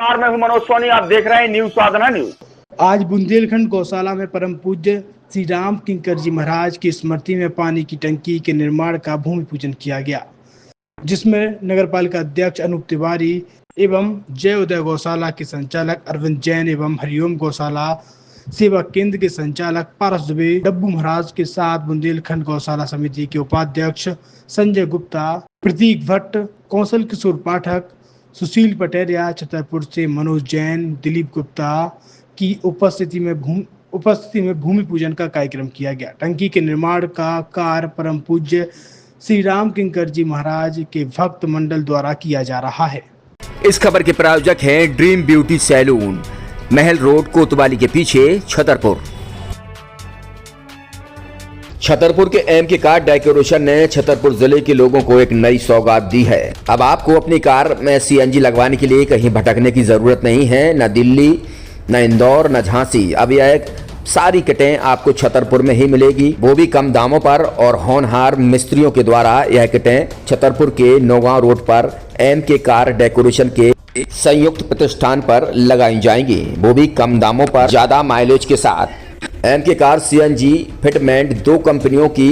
नमस्कार, मैं हूं मनोज सोनी। आप देख रहे हैं न्यूज साधना न्यूज। आज बुंदेलखंड गौशाला में परम पूज्य श्री राम किंकर जी महाराज की स्मृति में पानी की टंकी के निर्माण का भूमि पूजन किया गया, जिसमें नगरपालिका अध्यक्ष अनूप तिवारी एवं जय उदय गौशाला के संचालक अरविंद जैन एवं हरिओम गौशाला सेवा केंद्र के संचालक पारस दुबे, डब्बू महाराज के साथ बुंदेलखंड गौशाला समिति के उपाध्यक्ष संजय गुप्ता, प्रतीक भट्ट, कौशल किशोर पाठक, सुशील पटेरिया, छतरपुर से मनोज जैन, दिलीप गुप्ता की उपस्थिति में भूमि पूजन का कार्यक्रम किया गया। टंकी के निर्माण का कार्य परम पूज्य श्री राम किंकर जी महाराज के भक्त मंडल द्वारा किया जा रहा है। इस खबर के प्रायोजक हैं ड्रीम ब्यूटी सैलून, महल रोड, कोतवाली के पीछे, छतरपुर। छतरपुर के एमके कार डेकोरेशन ने छतरपुर जिले के लोगों को एक नई सौगात दी है। अब आपको अपनी कार में सीएनजी लगवाने के लिए कहीं भटकने की जरूरत नहीं है, न दिल्ली, न इंदौर, न झांसी। अब यह सारी किटें आपको छतरपुर में ही मिलेगी, वो भी कम दामों पर। और होनहार मिस्त्रियों के द्वारा यह किटें छतरपुर के नौगांव रोड पर एमके कार डेकोरेशन के संयुक्त प्रतिष्ठान पर लगाई जाएंगी, वो भी कम दामों पर, ज्यादा माइलेज के साथ। एमके कार सीएनजी फिटमेंट 2 कंपनियों की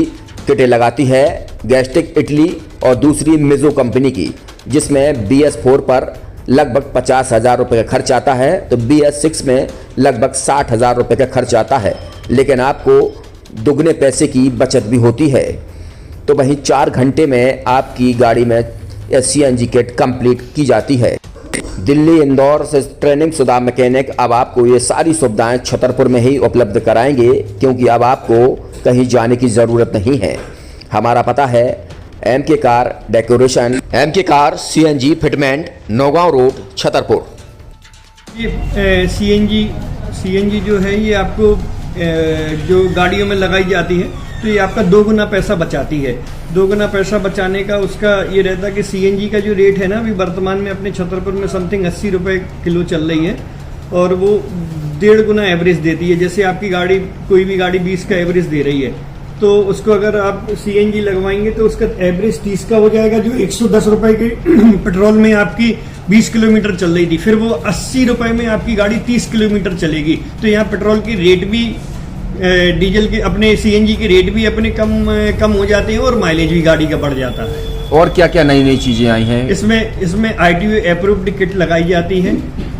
किटें लगाती है, गैस्टिक इटली और दूसरी मिजो कंपनी की, जिसमें BS4 पर लगभग 50,000 रुपये का खर्च आता है, तो BS6 में लगभग 60,000 रुपये का खर्च आता है, लेकिन आपको दुगने पैसे की बचत भी होती है। तो वहीं 4 घंटे में आपकी गाड़ी में सीएनजी किट कंप्लीट की जाती है। दिल्ली, इंदौर से ट्रेनिंग शुदा मैकेनिक अब आपको ये सारी सुविधाएं छतरपुर में ही उपलब्ध कराएंगे, क्योंकि अब आपको कहीं जाने की ज़रूरत नहीं है। हमारा पता है MK car decoration, MK car CNG fitment, Naugaon road, Chhatarpur. ये सीएनजी जो है ये आपको जो गाड़ियों में लगाई जाती है, तो ये आपका 2 गुना पैसा बचाती है। 2 गुना पैसा बचाने का उसका ये रहता है कि सीएनजी का जो रेट है ना, अभी वर्तमान में अपने छतरपुर में समथिंग 80 रुपये किलो चल रही है, और वो 1.5 गुना एवरेज देती है। जैसे आपकी गाड़ी, कोई भी गाड़ी 20 का एवरेज दे रही है, तो उसको अगर आप सीएनजी लगवाएंगे तो उसका एवरेज 30 का हो जाएगा। जो 110 रुपये के पेट्रोल में आपकी 20 किलोमीटर चल रही थी, फिर वो 80 रुपये में आपकी गाड़ी 30 किलोमीटर चलेगी। तो यहाँ पेट्रोल की रेट भी, डीजल के, अपने सीएनजी के रेट भी अपने कम हो जाते हैं, और माइलेज भी गाड़ी का बढ़ जाता है। और क्या क्या नई नई चीजें आई हैं? इसमें ITO अप्रूव्ड किट लगाई जाती है,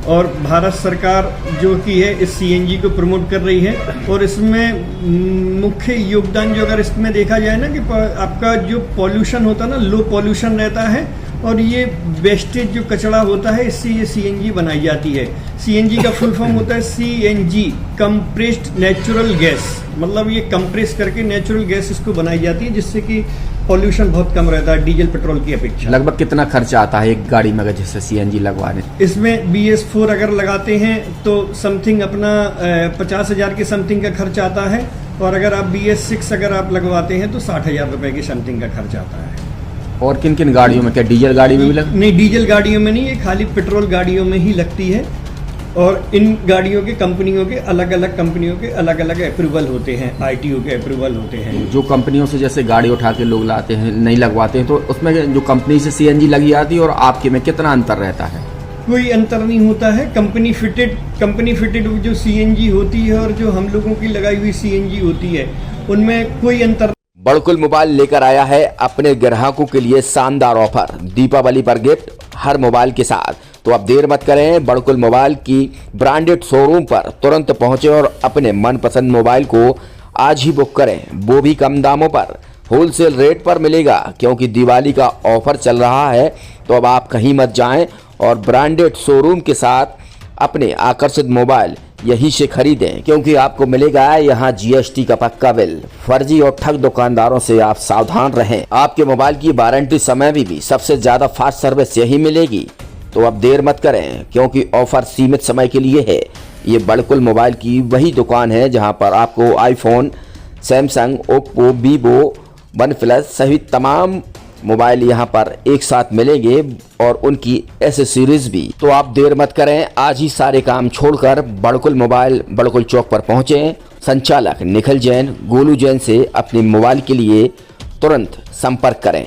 और भारत सरकार जो की है इस सीएनजी को प्रमोट कर रही है। और इसमें मुख्य योगदान जो अगर इसमें देखा जाए ना, कि आपका जो पॉल्यूशन होता है ना, लो पॉल्यूशन रहता है, और ये वेस्टेज जो कचरा होता है, इससे ये सीएनजी बनाई जाती है। सीएनजी का फुल फॉर्म होता है CNG, कंप्रेस्ड नेचुरल गैस। मतलब ये कंप्रेस करके नेचुरल गैस इसको बनाई जाती है, जिससे कि पॉल्यूशन बहुत कम रहता है डीजल पेट्रोल की अपेक्षा। लगभग कितना खर्चा आता है एक गाड़ी में जैसे सीएनजी लगवाने? इसमें BS4 अगर लगाते हैं तो समथिंग अपना 50,000 के समथिंग का खर्च आता है, और अगर आप BS6 अगर आप लगवाते हैं तो 60,000 रुपये की समथिंग का खर्च आता है। और किन किन गाड़ियों में? क्या डीजल गाड़ी में भी नहीं, डीजल गाड़ियों में नहीं, ये खाली पेट्रोल गाड़ियों में ही लगती है। और इन गाड़ियों के कंपनियों के अलग अलग अप्रूवल होते हैं, ITO के अप्रूवल होते हैं। जो कंपनियों से जैसे गाड़ी उठा के लोग लाते हैं, नहीं लगवाते हैं, तो उसमें जो कंपनी से सीएनजी लगी आती है और आपके में कितना अंतर रहता है? कोई अंतर नहीं होता है। कंपनी फिटेड जो सीएनजी होती है और जो हम लोगों की लगाई हुई सीएनजी होती है, उनमें कोई अंतर। बड़कुल मोबाइल लेकर आया है अपने ग्राहकों के लिए शानदार ऑफर, दीपावली पर गिफ्ट हर मोबाइल के साथ। तो अब देर मत करें, बड़कुल मोबाइल की ब्रांडेड शोरूम पर तुरंत पहुंचे और अपने मनपसंद मोबाइल को आज ही बुक करें, वो भी कम दामों पर, होलसेल रेट पर मिलेगा, क्योंकि दिवाली का ऑफर चल रहा है। तो अब आप कहीं मत जाएं और ब्रांडेड शोरूम के साथ अपने आकर्षित मोबाइल यहीं से खरीदें, क्योंकि आपको मिलेगा यहाँ GST का पक्का बिल। फर्जी और ठग दुकानदारों से आप सावधान रहें। आपके मोबाइल की वारंटी समय में भी सबसे ज्यादा फास्ट सर्विस यही मिलेगी। तो अब देर मत करें, क्योंकि ऑफर सीमित समय के लिए है। ये बड़कुल मोबाइल की वही दुकान है जहां पर आपको iPhone, Samsung, Oppo, Vivo, OnePlus सहित तमाम मोबाइल यहां पर एक साथ मिलेंगे, और उनकी एसेसरीज भी। तो आप देर मत करें, आज ही सारे काम छोड़कर बड़कुल मोबाइल, बड़कुल चौक पर पहुंचें। संचालक निखिल जैन, गोलू जैन से अपने मोबाइल के लिए तुरंत संपर्क करें।